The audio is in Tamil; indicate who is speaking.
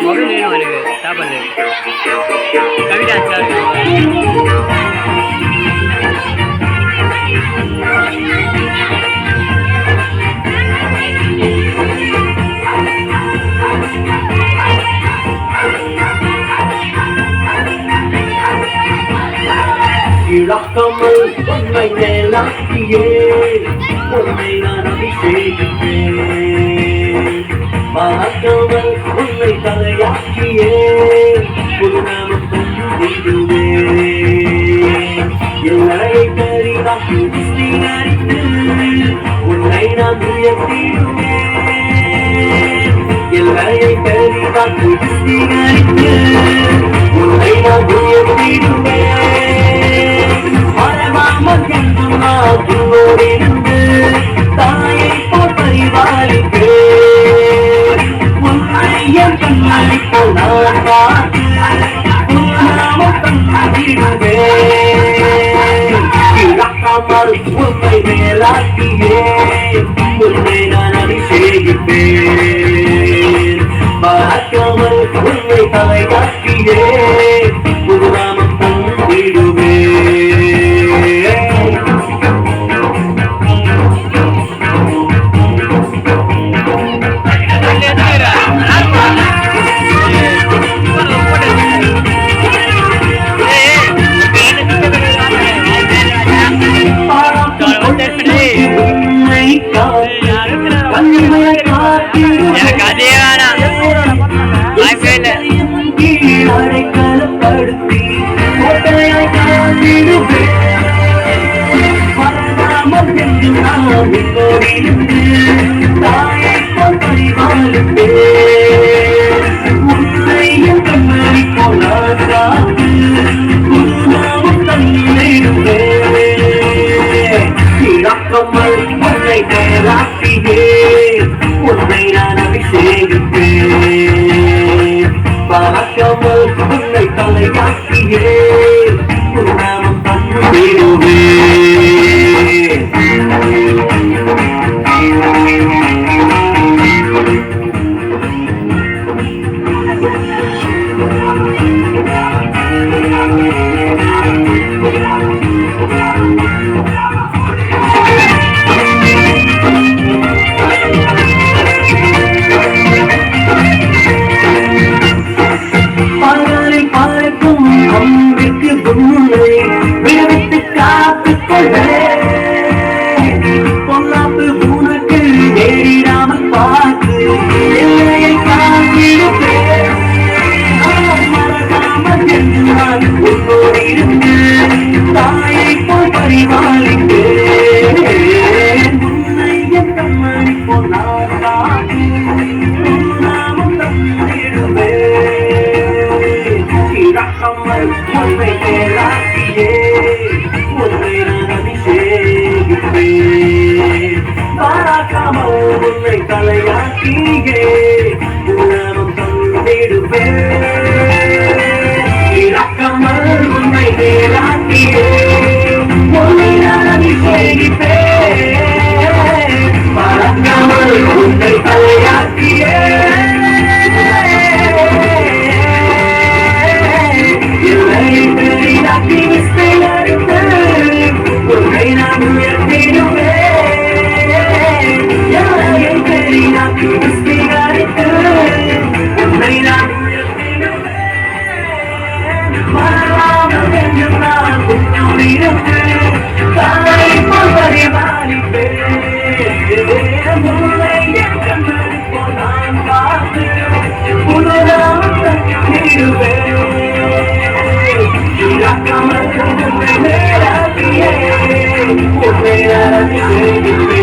Speaker 1: மொபைல் வேணும் எனக்கு சாப்பிட்றது. கவிதா
Speaker 2: இழக்காமல் உன்னை மேலாக்கியே உன்னை நான் அபிஷேகிப்பேன். மறக்காமல் உன்னை தலையாக்கியே ஒரு நாமம் தந்திடுவேன். எல்லையை பெரிதாக்கி விஸ்தீகரித்து உன்னை நான் உயர்த்திடுவேன். எல்லையை பெரிதாக்கி விஸ்தீகரித்து உன்னை நான் உயர்த்திடுவேன். உன்னோடிருந்து தாயை போல் பரிபாலிப்பேன். உன்னை என் கண்ணை போல் நான் பார்த்து உன்னாமம் தந்திடுவேன். இழக்காமல் உன்னை மேலாக்கியே உன்னை நான் அபிஷேகிப்பேன். மறக்காமல் உன்னை தலையாக்கியே ஒரு நாமம் தந்திடுவேன். அடைக்கலப்படுத்தி கோட்டையாய் காத்திடுவேன். வரலாமல் என்று நாம் என்னோடிருந்து தாயை போல் பரிபாலிப்பேன். உன்னை என் கண்ணை போல் நான் காத்து உன்னாமம் தந்திடுவேன். இழக்காமல் உன்னை மேலாக்கியே உன்னை நான் அபிஷேகிப்பேன். மறக்காமல் உன்னை தலையாக்கியே ஒரு நாமம் தந்திடுவேன். அம்பிற்கு உன்னை விடுவித்து காத்துக்கொள்ள பொல்லாப்பு உனக்கு நேரிடாமல் பார்த்து எல்லையை காத்திருப்பேன். மறக்காமல் என்று நான் உன்னோடு இருந்து தாயை போல் பரிபாலிப்பேன். உன்னை என் கண்மணி போல் நான் காத்து நாமம் தந்திடுவேன். இழக்காமல் உன்னை மேலாக்கியே உன்னை நான் அபிஷேகிப்பேன். மறக்காமல் உன்னை தலையாக்கியே நாமம் தந்திடுவேன். இழக்காமல் உன்னை மேலாக்கியே உன்னை நான் அபிஷேகிப்பேன். மறக்காமல் உன்னை தலையாக்கியே உன்னை நான் உயர்த்திடுவேன். எல்லையை பெரிதாக்கி விஸ்தீகரித்து உன்னை நான் உயர்த்திடுவேன். மறவாமல் என்று நான் உன்னோடு இருந்து தாயை போல் பரிபாலிப்பேன். உன்னை என் கண்ணை போல் நான் பார்த்து உன்னால் தந்திடுவேன். இழக்காமல் உன்னை மேலாக்கியே உன்னை நான் அபிஷேகிப்பேன்.